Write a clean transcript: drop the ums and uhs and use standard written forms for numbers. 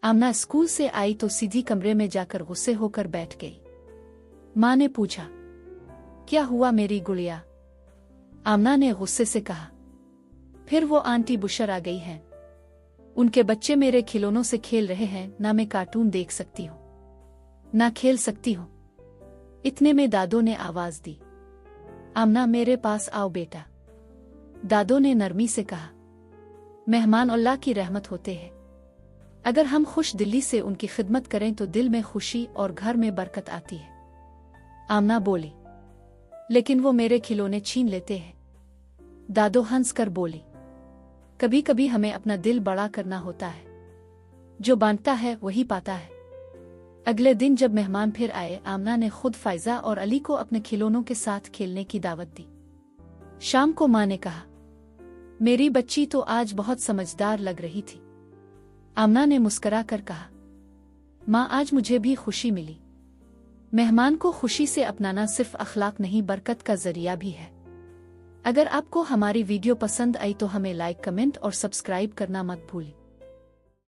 आमना school से आई तो सीधी कमरे में जाकर गुस्से होकर बैठ गई। माँ ने पूछा, क्या हुआ मेरी गुड़िया? आमना ने गुस्से से कहा। फिर वो आंटी बुशर आ गई हैं। उनके बच्चे मेरे खिलौनों से खेल रहे हैं, ना मैं कार्टून देख सकती हूँ ना खेल सकती हूँ। इतने में दादो ने आवाज दी, आमना मेरे पास आओ बेटा। दादो ने नरमी से कहा, मेहमान अल्लाह की रहमत होते हैं। अगर हम खुश दिली से उनकी खिदमत करें तो दिल में खुशी और घर में बरकत आती है। आमना बोली, लेकिन वो मेरे खिलौने छीन लेते हैं। दादो हंस कर बोली, कभी कभी हमें अपना दिल बड़ा करना होता है। जो बांटता है वही पाता है। अगले दिन जब मेहमान फिर आए, आमना ने खुद फायजा और अली को अपने खिलौनों के साथ खेलने की दावत दी। शाम को माँ ने कहा, मेरी बच्ची तो आज बहुत समझदार लग रही थी। आमना ने मुस्कुरा कर कहा, माँ आज मुझे भी खुशी मिली। मेहमान को खुशी से अपनाना सिर्फ अखलाक नहीं बरकत का जरिया भी है। अगर आपको हमारी वीडियो पसंद आई तो हमें लाइक, कमेंट और सब्सक्राइब करना मत भूलें।